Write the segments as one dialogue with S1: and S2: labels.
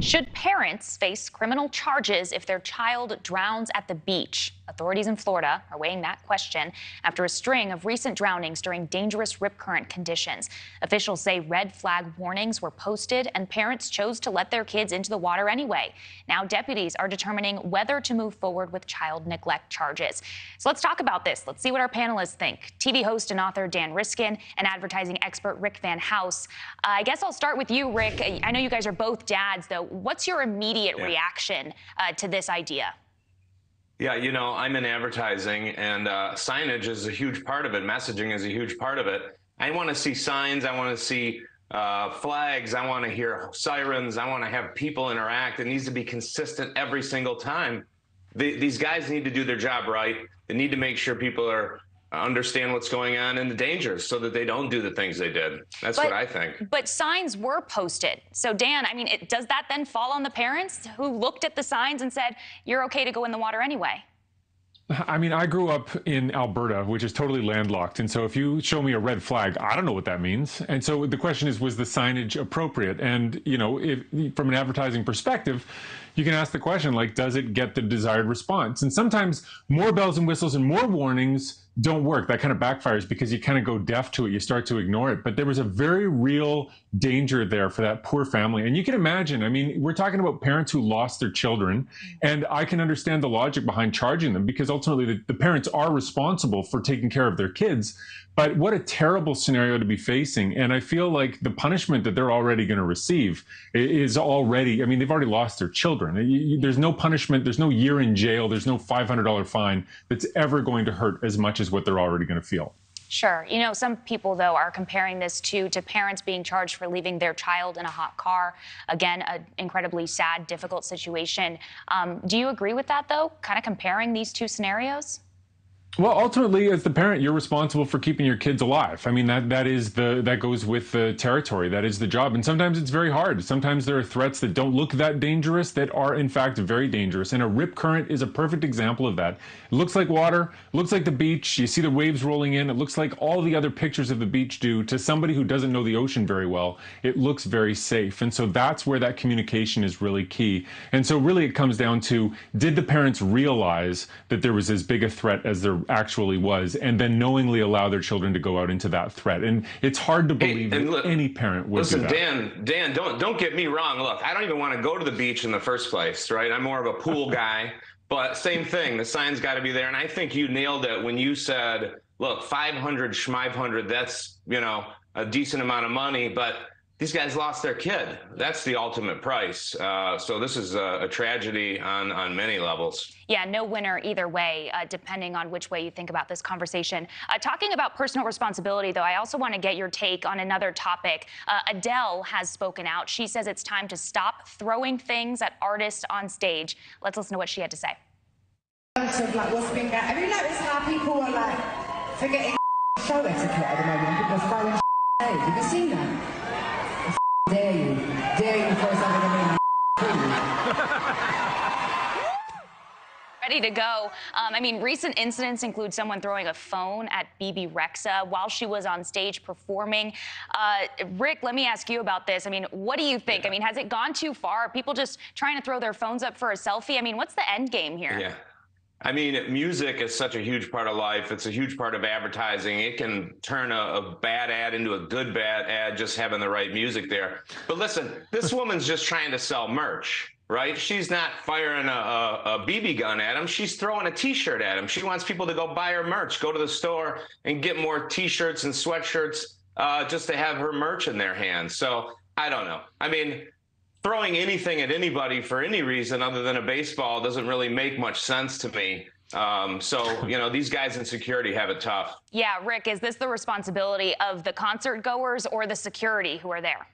S1: Should parents face criminal charges if their child drowns at the beach? Authorities in Florida are weighing that question after a string of recent drownings during dangerous rip current conditions. Officials say red flag warnings were posted and parents chose to let their kids into the water anyway. Now deputies are determining whether to move forward with child neglect charges. So let's talk about this. Let's see what our panelists think. TV host and author Dan Riskin and advertising expert Rick Van House. I guess I'll start with you, Rick. I know you guys are both dads, though. What's your immediate reaction to this idea?
S2: Yeah, you know, I'm in advertising, and signage is a huge part of it. Messaging is a huge part of it. I want to see signs. I want to see flags. I want to hear sirens. I want to have people interact. It needs to be consistent every single time. These guys need to do their job right. They need to make sure people understand what's going on and the dangers so that they don't do the things they did. That's what I think.
S1: But signs were posted. So, Dan, I mean, does that then fall on the parents who looked at the signs and said, you're okay to go in the water anyway?
S3: I mean, I grew up in Alberta, which is totally landlocked. And so if you show me a red flag, I don't know what that means. And so the question is, was the signage appropriate? And, you know, from an advertising perspective, you can ask the question, like, does it get the desired response? And sometimes more bells and whistles and more warnings don't work. That kind of backfires because you kind of go deaf to it. You start to ignore it. But there was a very real danger there for that poor family. And you can imagine, I mean, we're talking about parents who lost their children. And I can understand the logic behind charging them because ultimately the parents are responsible for taking care of their kids. But what a terrible scenario to be facing. And I feel like the punishment that they're already going to receive is already, I mean, they've already lost their children. There's no punishment. There's no year in jail. There's no $500 fine that's ever going to hurt as much as what they're already going to feel.
S1: Sure. You know, some people, though, are comparing this to parents being charged for leaving their child in a hot car. Again, an incredibly sad, difficult situation. Do you agree with that, though, kind of comparing these two scenarios?
S3: Well, ultimately, as the parent, you're responsible for keeping your kids alive. I mean, that goes with the territory. That is the job. And sometimes it's very hard. Sometimes there are threats that don't look that dangerous that are, in fact, very dangerous. And a rip current is a perfect example of that. It looks like water, looks like the beach. You see the waves rolling in. It looks like all the other pictures of the beach do. To somebody who doesn't know the ocean very well, it looks very safe. And so that's where that communication is really key. And so really it comes down to, did the parents realize that there was as big a threat as there actually was, and then knowingly allow their children to go out into that threat? And it's hard to believe that any parent would do that.
S2: Listen, Dan, don't get me wrong. Look, I don't even want to go to the beach in the first place, right? I'm more of a pool guy, but same thing. The sign's got to be there. And I think you nailed it when you said, look, 500, schmivehundred, that's, you know, a decent amount of money, but these guys lost their kid. That's the ultimate price. So this is a tragedy on many levels.
S1: Yeah, no winner either way, depending on which way you think about this conversation. Talking about personal responsibility, though, I also want to get your take on another topic. Adele has spoken out. She says it's time to stop throwing things at artists on stage. Let's listen to what she had to say.
S4: Like what's been going? Have you noticed how people are like forgetting show etiquette at the moment? People are throwing stage. Have you seen that? Dare you for something
S1: Ready to go. I mean, recent incidents include someone throwing a phone at Bebe Rexha while she was on stage performing. Rick, let me ask you about this. I mean, what do you think? I mean, has it gone too far? Are people just trying to throw their phones up for a selfie? I mean, what's the end game here?
S2: Yeah. I mean, music is such a huge part of life. It's a huge part of advertising. It can turn a bad ad into a good bad ad just having the right music there. But listen, this woman's just trying to sell merch, right? She's not firing a BB gun at him. She's throwing a T-shirt at him. She wants people to go buy her merch, go to the store and get more T-shirts and sweatshirts just to have her merch in their hands. So I don't know. I mean, throwing anything at anybody for any reason other than a baseball doesn't really make much sense to me. So, you know, these guys in security have it tough.
S1: Yeah, Rick, is this the responsibility of the concert goers or the security who are there?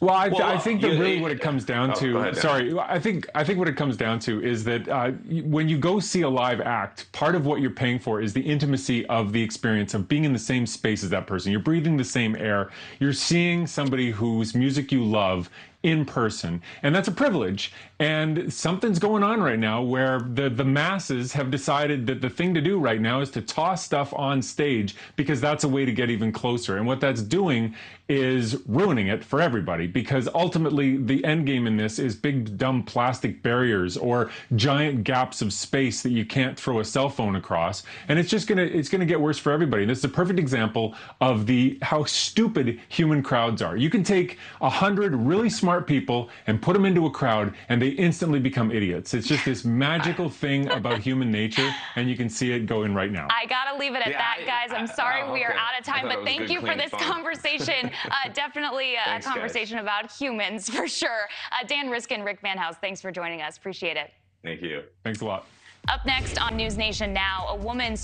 S3: Well, I think that really what it comes down to,
S2: ahead,
S3: sorry, I think what it comes down to is that when you go see a live act, part of what you're paying for is the intimacy of the experience of being in the same space as that person. You're breathing the same air. You're seeing somebody whose music you love in person. And that's a privilege. And something's going on right now where the masses have decided that the thing to do right now is to toss stuff on stage because that's a way to get even closer. And what that's doing is ruining it for everybody, because ultimately the end game in this is big dumb plastic barriers or giant gaps of space that you can't throw a cell phone across, and it's gonna get worse for everybody. This is a perfect example of how stupid human crowds are. You can take 100 really smart people and put them into a crowd and they instantly become idiots. It's just this magical thing about human nature, and you can see it going right now.
S1: I gotta leave it at that, guys. I'm sorry we are out of time, but thank you for this conversation. Definitely a conversation about humans for sure. Dan Riskin, Rick Van House, thanks for joining us. Appreciate it.
S2: Thank you.
S3: Thanks a lot.
S1: Up next on News Nation Now, a woman